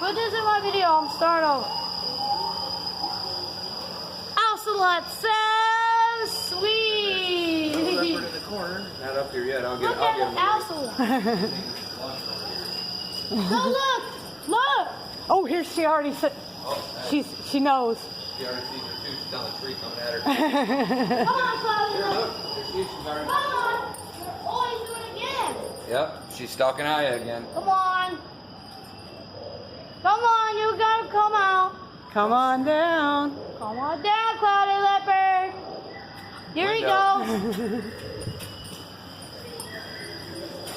put this in my video. I'm starting over. Ocelot, so sweet. There's a leopard in the corner. Not up here yet. I'll get Look him. at the ocelot. Go look. Look. Oh, here she already said. Oh, She knows. she already sees her too. She's down the tree coming at her. Come on, Claudia. Here, look. There she is. She's already. Come on. Oh, he's doing it again. Yep. She's stalking Aya again. Come on. Come on, you gotta come out. Come on down. Come on down, Cloudy Leopard. Here he goes.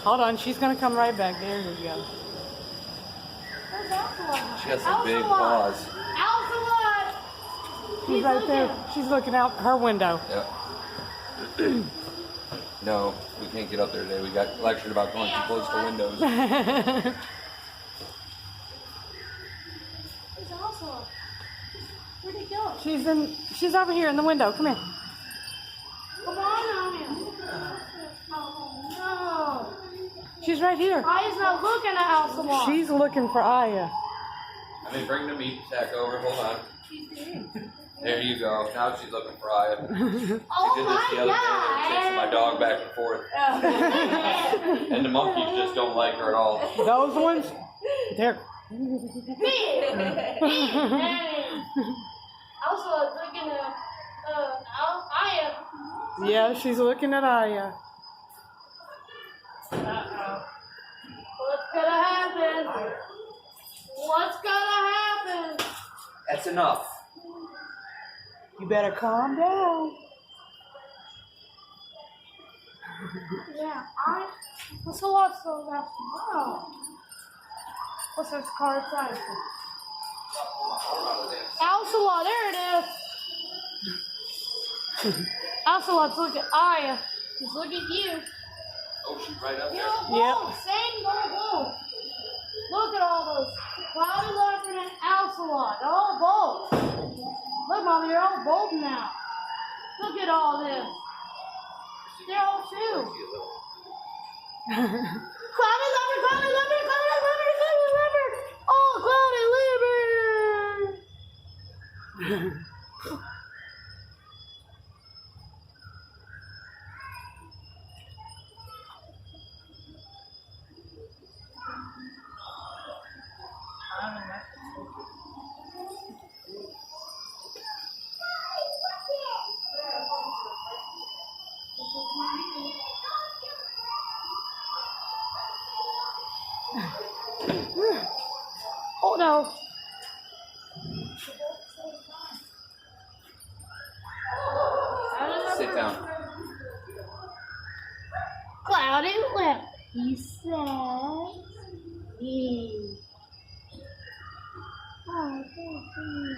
Hold on, she's gonna come right back. There we go. Where's Ocelot? She has some big Ocelot. paws. Ocelot. She's right there. She's looking out her window. Yep. No, we can't get up there today. We got lectured about going too close to windows. Where's Ocelot? Where'd he go? She's over here in the window. Come here. Come on here. Oh She's right here. no. Aya's not looking at Ocelot. She's looking for Aya. Let me bring the meat sack over. Hold on. There you go. Now she's looking for Aya. Oh She did this the my other day, God. chasing my dog back and forth. And the monkeys just don't like her at all. Those ones? They're. Ocelot's looking at Aya. Yeah, she's looking at Aya. What's gonna happen? What's gonna happen? That's enough. You better calm down. Yeah, what's a lot so left? Wow. What's this card size? Ocelot, there it is. Ocelot's looking at Aya. He's looking at you. Oh, she's right up You there. know, both, same both. Look at all those. Cloudy Leopard and Ocelot. They're all both. Look, Mom, you're all both now. Look at all this. They're all two. Cloudy Leopard, Cloudy Leopard, Cloudy Leopard, Cloudy Leopard. Oh, Cloudy Leopard. Oh no. Sit down. Cloudy Leopard, he says. Yeah. Oh, thank you.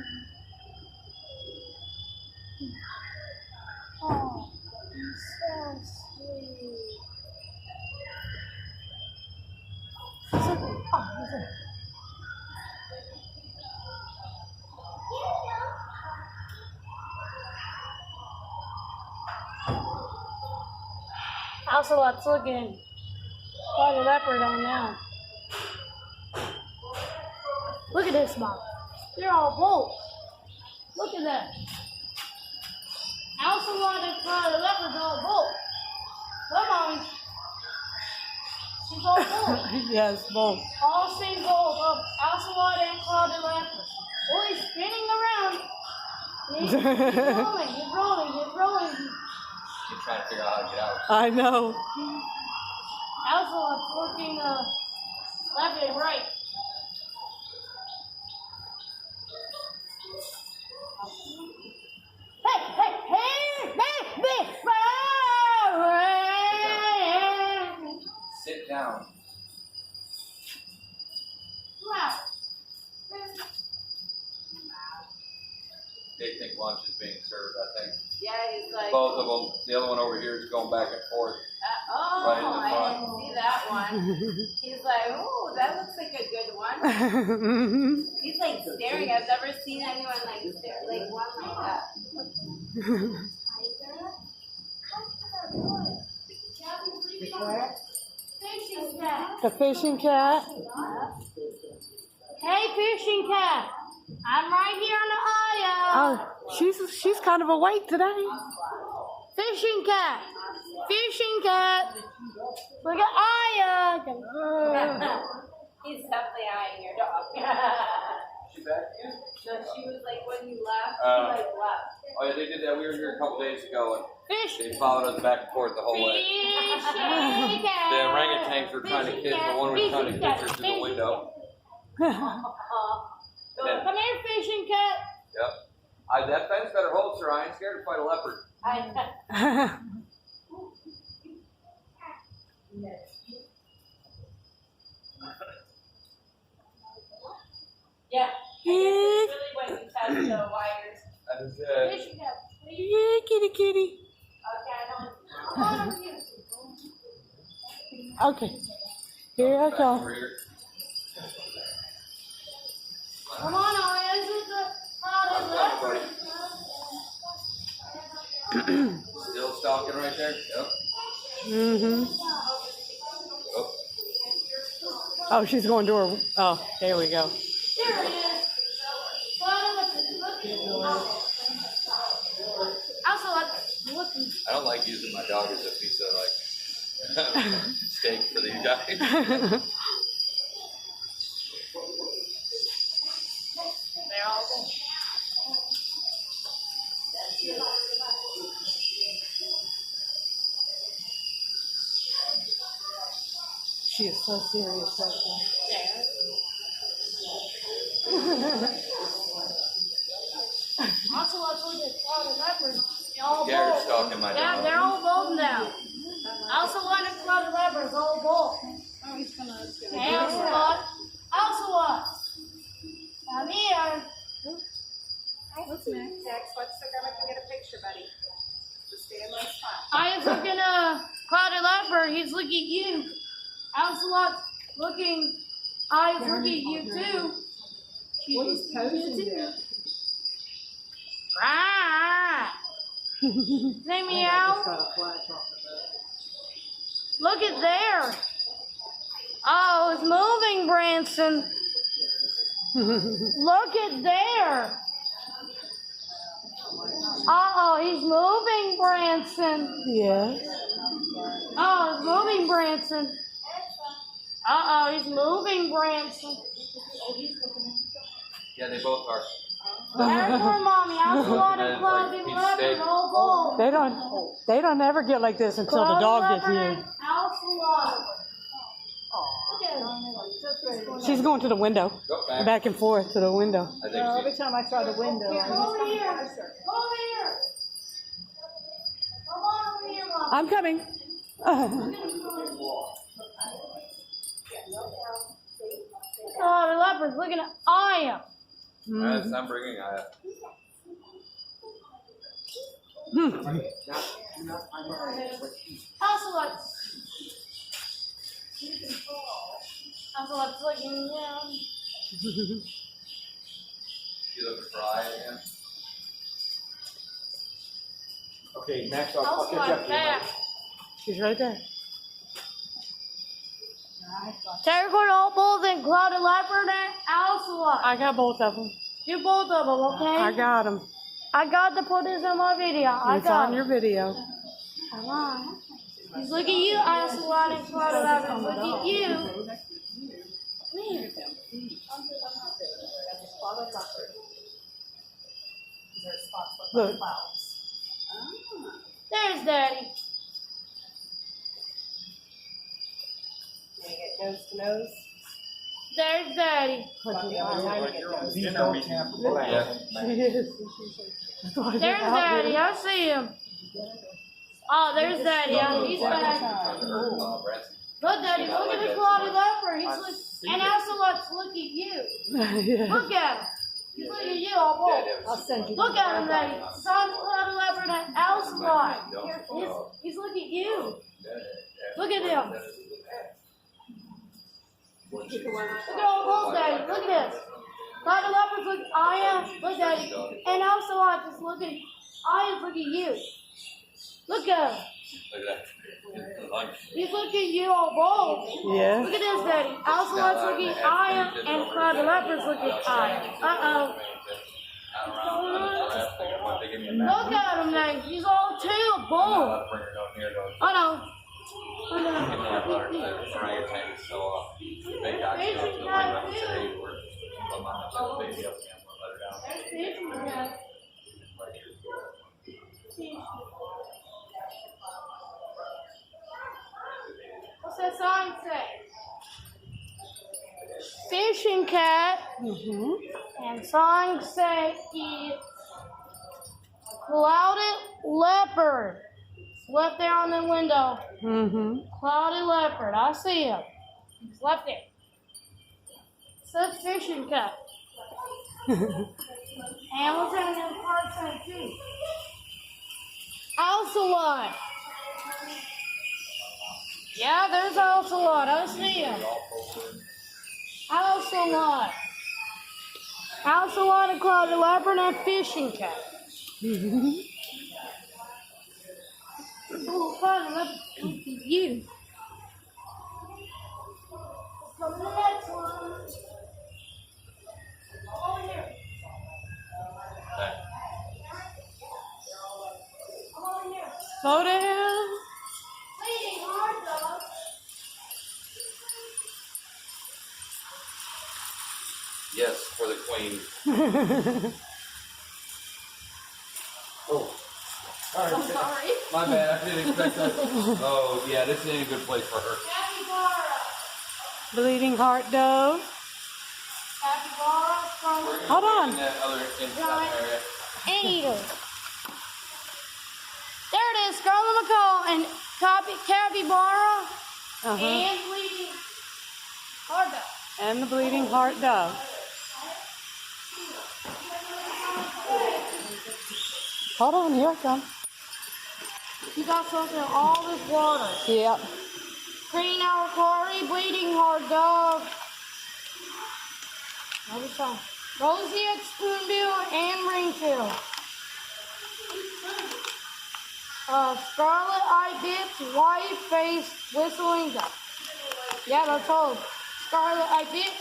Oh, he's so sweet. He's looking. Oh, he's looking. Ocelot's looking. Cloudy Leopard on now. Look at this, Mom. They're all bolts. Look at that. Ocelot and Cloudy Leopard's all bolts. Look, Mommy. She's all bolts. Yes, both. All same bolt of Ocelot and Cloudy Leopard. Oh, he's spinning around. He's rolling, he's rolling, he's rolling. She's trying to figure out how to get out. I know. Ocelot's looking left and right. Hey, hey, hey, Sit down. Wow. They think lunch is being served, I think. Yeah, he's like, Both of them. The other one over here is going back and forth. oh, Right in the I front. didn't see that one. He's like, oh, that looks like a good one. He's like staring. I've never seen anyone like stare, like one like that. Fishing cat. The fishing cat. Hey, fishing cat. I'm right here on the aisle. Oh, she's kind of awake today. Fishing cat. Fishing cat. Look at Aya. He's definitely eyeing your dog. She back again? No, she was like when you left, she like left. Oh yeah, they did that. We were here a couple days ago, and Fish. they followed us back and forth the whole way. Fishing cat. The orangutans were trying to kiss, but one was trying to kiss her through the window. Come here, fishing cat. Yep. That fence better hold, sir. I ain't scared to fight a leopard. Yeah. It's really when you touch the wires. That is it. Fishing cat. Yeah, kitty, kitty. Come on over here. Okay. Here I Back go. over here. Come on, Aya. This is the Come on, buddy. Still stalking right there? Yep. Mm-hmm. Oh. Oh, she's going to her. Oh, there we go. There it is. Also, looking. I don't like using my dog as a piece of like steak for these guys. They're all good. She is so serious right Also, let's look at clouded leopards. They're all Garrett's bold. stalking my Yeah, dog. they're all bold now. I also want a clouded leopards, all bold. Oh, he's gonna Hey, also what? Come here. What's next? Next, let's look at and get a picture, buddy. Just stay in my spot. I was looking at clouded leopard. He's looking at you. Ocelot's looking. I was looking at you too. She's looking at you too. Right. Say meow. Look at there. Oh, it's moving, Branson. Look at there. Uh-oh, he's moving, Branson. Yes. Oh, it's moving, Branson. Uh-oh, he's moving, Branson. Yeah, they both are. There's where Mommy. I was wanting clouded leopard, all bold. They don't ever get like this until the dog gets here. She's going to the window. Go back. Back and forth to the window. I think Every time I try the window, Come over here. Come over here. Come on over here, Mom. I'm coming. Oh, the leopard's looking at Aya. I'm bringing Aya. Ocelot's looking down. You looking for Aya again? Okay, next I'll catch up Ocelot's to you. back. She's right there. Terrible all both and clouded leopard and ocelot. I got both of them. You both of them, okay? I got them. I got to put this in my video. It's on your video. Come on. He's looking at you, ocelot and clouded leopard. Look at you. Come here. Look. There's Daddy. You get nose to nose. There's Daddy. These dogs have Yeah. She is. There's Daddy. I see him. Oh, there's Daddy. Yeah, he's back. Branson. Look, Daddy. Look at the clouded leopard. He's look, and Ocelot's looking at you. Yeah. Look at him. He's looking at you all bold. I'll send you. Look at him, Daddy. Son clouded leopard and Ocelot. He's looking at you. Look at him. Look at all both, Daddy. Look at this. Clouded leopard's looking at Aya. Look, Daddy. And Ocelot just looking. Aya's looking at you. Look at him. Look at that. It's lunch. He's looking at you all bold. Yeah. Look at this, Daddy. Ocelot's looking at Iron, and Cloud the Leopard's looking at Iron. Uh-oh. Look at him now. He's all too bold. Oh, no. What's that sign say? Fishing cat. And sign say it's clouded leopard. It's left there on the window. Cloudy leopard. I see him. He's left there. It says fishing cat. And what's that in the card say too? Ocelot. Yeah, there's Ocelot. I see him. Ocelot. Ocelot, a clouded leopard, and a fishing cat. Oh, clouded leopard, look at you. Come to the next one. Over here. Come over here. Slow down. Waiting hard, dog. Yes, for the queen. Oh. All right. I'm sorry. My bad, I didn't expect that. Oh, yeah, this ain't a good place for her. Capybara. Bleeding heart dove. Capybara from Hold on. In that other inside area. Anteater. There it is, Scarlet Macaw and Capybara and bleeding hard dog. And the bleeding heart dove. Hold on, here I come. You got something in all this water. Yep. Green Alacari, bleeding hard dog. Another song. Roseate spoonbill and ringtail. Scarlet ibis, white face, whistling duck. Yeah, that's all. Scarlet ibis.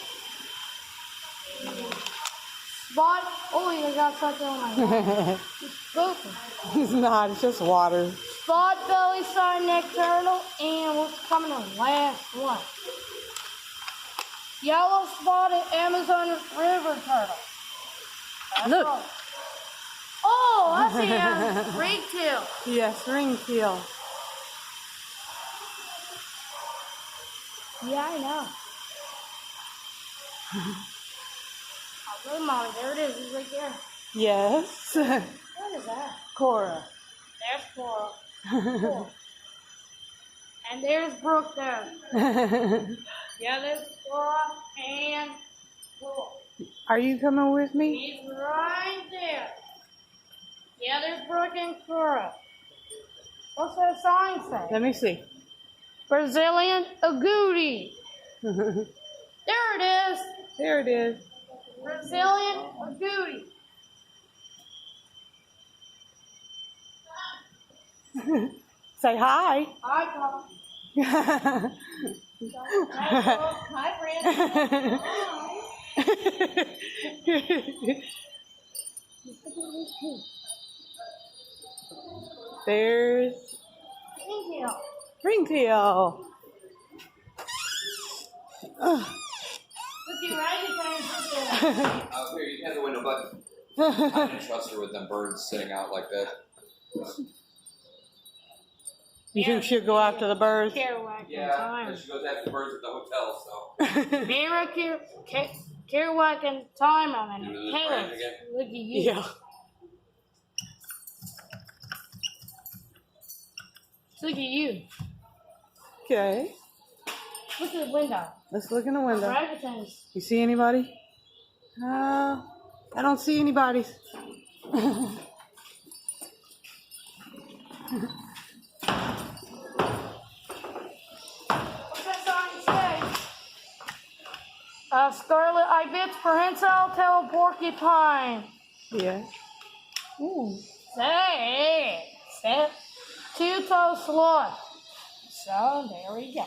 Spot. Oh, you got something on my head. It's spoken. It's not, it's just water. Spot belly side neck turtle, and what's coming on last one? Yellow spotted Amazon river turtle. That's Look. all. Oh, I see a ringtail. Yes, ringtail. Yeah, I know. Oh, good, Mommy. There it is. It's right there. Yes. What is that? Cora. There's Coral. Cool. And there's Brooke there. Yeah, there's Cora and Cool. Are you coming with me? He's right there. Yeah, there's Brooke and Cora. What's that sign say? Let me see. Brazilian agouti. There it is. There it is. Brazilian agouti. Say hi. Hi, Papa. Hi, Brandon. There's Thank you. ringtail. Looking right at Here, you can have the window button. I didn't trust her with them birds sitting out like that. You think she'll go after the birds? Kerouac and Yeah, time. and she goes after birds at the hotel, so. Mira Kerouac and time on it. Do this Hey, brand again? look at you. Yeah. Look at you. Okay. Look at the window. Let's look in the window. Orangutans. You see anybody? I don't see anybody. What's that sign say? Scarlet ibis, prehensile tail porcupine. Yeah. Ooh. Say, two-toe sloth. So there we go.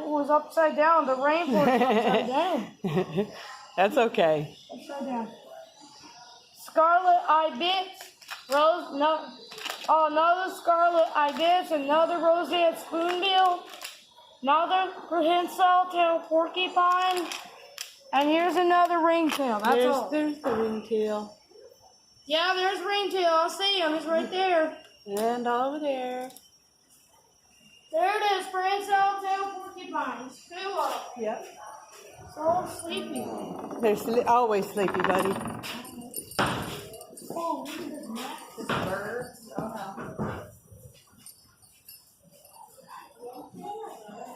It was upside down. The rainforest upside down. That's okay. Upside down. Scarlet ibis, another scarlet ibis, another roseate spoonbill, another prehensile tail porcupine, and here's another ringtail. That's all. There's the ringtail. Yeah, there's ringtail. I see him. He's right there. And over there. There it is, prehensile tail porcupine. Two of them. Yep. So all sleepy. They're always sleepy, buddy. Oh, look at this massive bird.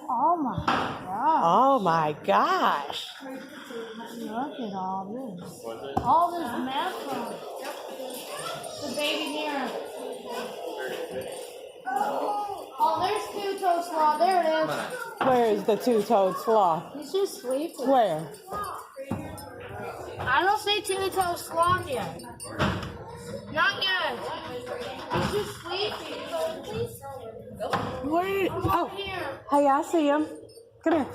Oh my god. Oh my gosh. Look at all this. All this mess on it. The baby deer. Oh, there's two-toe sloth. There it is. Where is the two-toed sloth? He's just sleeping. Where? I don't see two-toe sloth yet. Not yet. He's just sleeping. Where? Oh, Here. hey, I see him. Come here.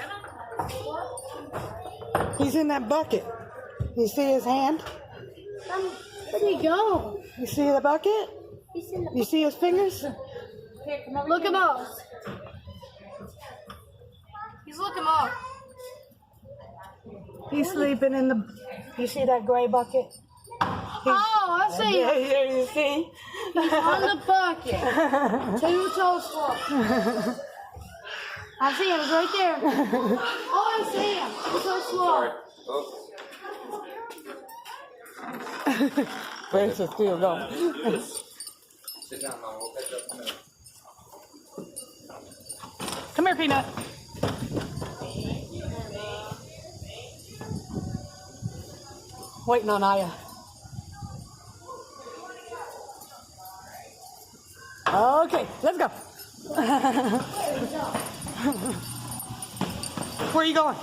He's in that bucket. You see his hand? Where'd he go? You see the bucket? You see his fingers? Look him up. He's looking up. He's sleeping in the. You see that gray bucket? Oh, I see him. There you see. He's on the bucket. Two-toe sloth. I see him. He's right there. Oh, I see him. Two-toe sloth. Where's the still going? Sit down, Mom. We'll catch up in a minute. Come here, Peanut. Waiting on Aya. Okay, let's go. Where are you going?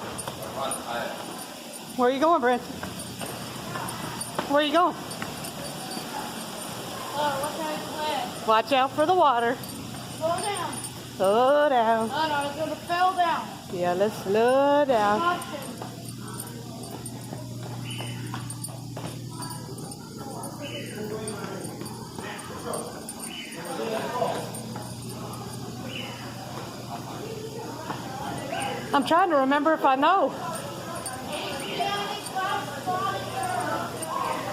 Where are you going, Brent? Where are you going? Oh, what kind of sled? Watch out for the water. Slow down. Slow down. Oh, no, it's going to fall down. Yeah, let's slow down. Watch it. I'm trying to remember if I know.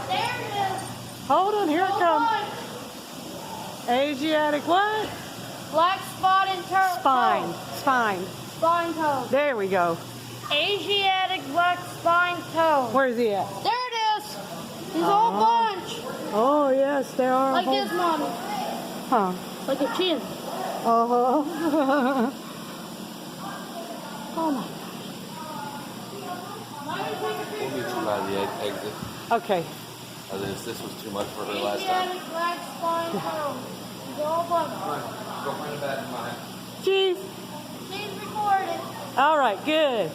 There it is. Hold on, here it comes. Asiatic what? Black spotted turtle. Spine. Spine. Spine toad. There we go. Asiatic black spine toad. Where's he at? There it is. He's all bunch. Oh, yes, there are. Like this, Mommy. Huh. Like a chin. Oh. Oh my. We'll meet you by the exit. Okay. This was too much for her last time. Asiatic black spine toad. He's all bunch. Come on, go find a bat in mine. Chief. She's recorded. All right, good.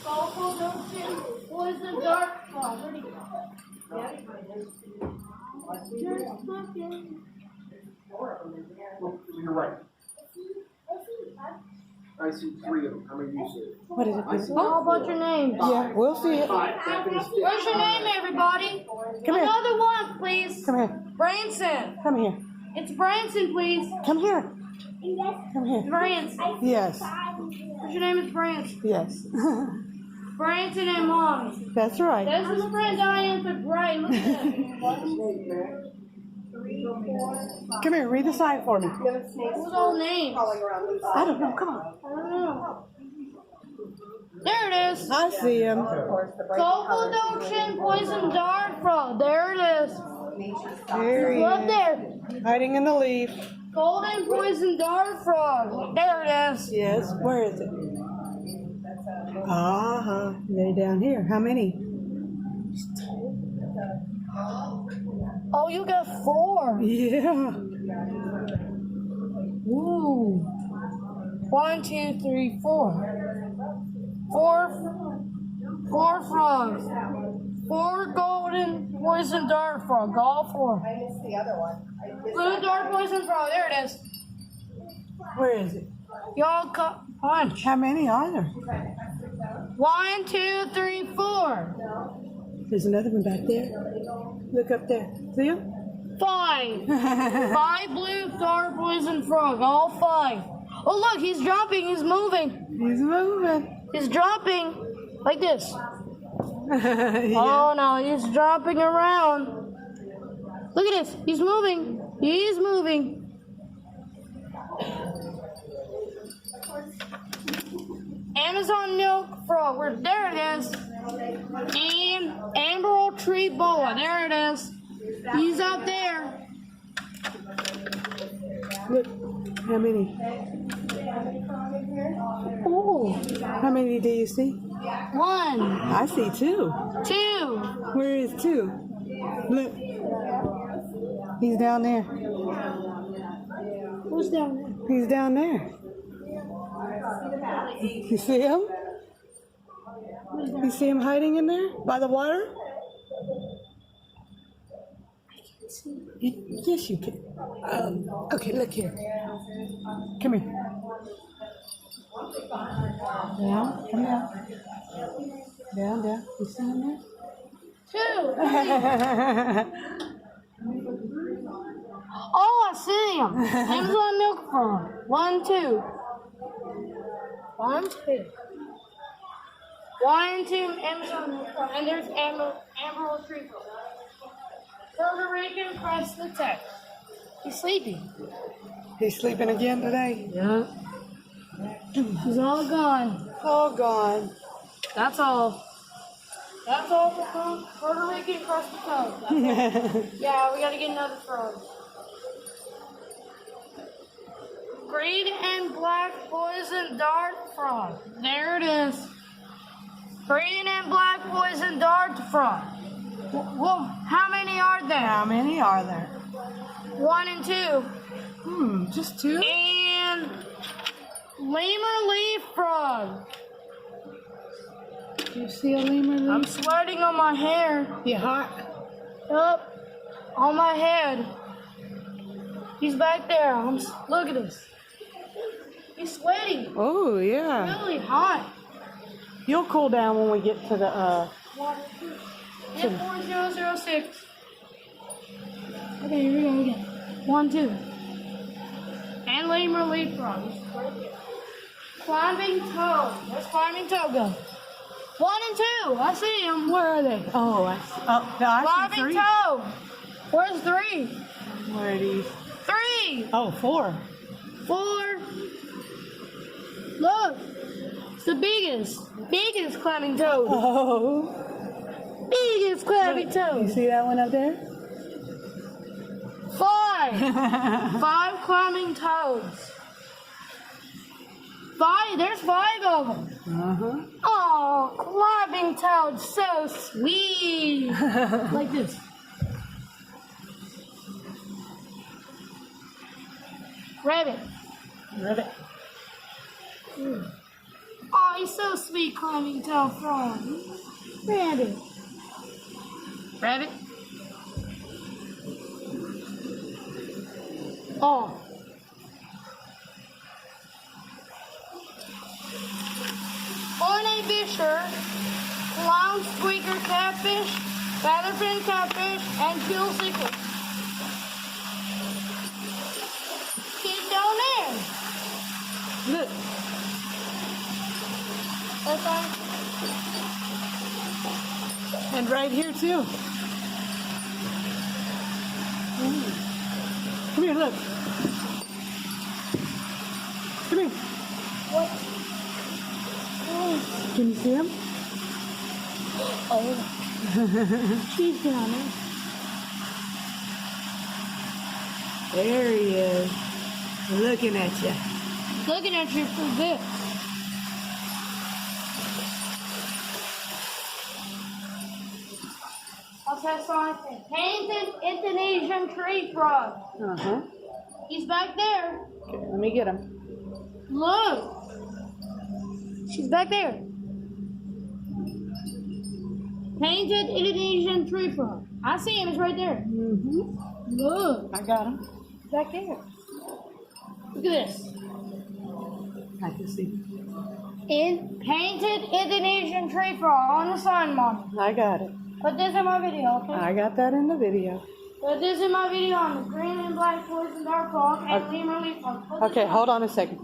Awful, don't you? Poison dark spot. Where'd he go? Just looking. Look to your right. I see 3 of them. How many do you see? What is it? I see How about your names? Yeah, we'll see it. 5. That means 6. Where's your name, everybody? Come here. Another one, please. Come here. Branson. Come here. It's Branson, please. Come here. Come here. Branson. Yes. What's your name is Branson. Yes. Branson and Mommy. That's right. This is friend Diane the Gray. Look at that. Come here. Read the sign for me. Who's all names? I don't know. Come on. I don't know. There it is. I see him. Cocodochin poison dart frog. There it is. There he Look is. there. Hiding in the leaf. Golden poison dart frog. There it is. Yes. Where is it? Uh-huh. They down here. How many? Oh, you got 4. Yeah. Ooh. 1, 2, 3, 4. 4 frogs. 4 golden poison dart frog. All 4. I missed the other one. Blue dart poison frog. There it is. Where is it? Y'all punch. How many are there? 1, 2, 3, 4. There's another one back there. Look up there. See him? 5. 5 blue dart poison frog. All 5. Oh look, he's jumping. He's moving. He's moving. He's jumping like this. Yeah. Oh no, he's jumping around. Look at this. He's moving. He's moving. Amazon milk frog. Where? There it is. And emerald tree boa. There it is. He's up there. Look, how many? Oh, How many do you see? 1, I see 2. 2. Where is 2? Look. He's down there. Who's down there? He's down there. You see him? You see him hiding in there by the water? Yes, you can. Okay, look here. Come here. Down, come down. Down, down. You see him there? 2. Oh, I see him. Amazon milk frog. 1, 2. 1, 2. 1, 2. Amazon milk frog. And there's emerald tree frog. Puerto Rican crested text. He's sleeping. He's sleeping again today. Yeah. He's all gone. All gone. That's all. That's all for Puerto Rican crested toad. Yeah, we gotta get another frog. Green and black poison dart frog. There it is. Green and black poison dart frog. Well, how many are there? How many are there? 1 and 2. Just 2? And lemur leaf frog. Do you see a lemur leaf? I'm sweating on my hair. You hot? Up on my head. He's back there. Look at this. He's sweating. Oh, yeah. Really hot. You'll cool down when we get to the, And 4006. Okay, here we go again. 1, 2. And lemur leaf frog. Climbing toad. Where's climbing toad go? 1 and 2. I see him. Where are they? Oh, I see. Oh, no, I see Climbing 3. toad. Where's 3? Where are these? 3. Oh, 4. 4. Look. It's the biggest. Biggest climbing toad. Oh. Biggest climbing You toad. see that one up there? 5. 5 climbing toads. 5. There's 5 of them. Uh-huh. Oh, climbing toads, so sweet. Like this. Rabbit. Ribbit. Oh, he's so sweet, climbing toad frog. Rabbit. Rabbit. Oh. Ornate fisher, clown squeaker catfish, featherfin catfish, and kill sequel. He's down there. Look. That's fine. And right here, too. Come here, look. Come here. What? Oh, Can you see him? oh. She's down there. There he is. Looking at you. Looking at you for this. What's that song? Painted Indonesian tree frog. Uh-huh. He's back there. Okay, let me get him. Look. She's back there. Painted Indonesian tree frog. I see him. It's right there. Mm-hmm. Look. I got him. Back there. Look at this. I can see. Painted Indonesian tree frog on the sun, Mom. I got it. Put this in my video, okay? I got that in the video. Put this in my video on the green and black toys and dark frog and lemur leaf frog. Okay, hold on a second.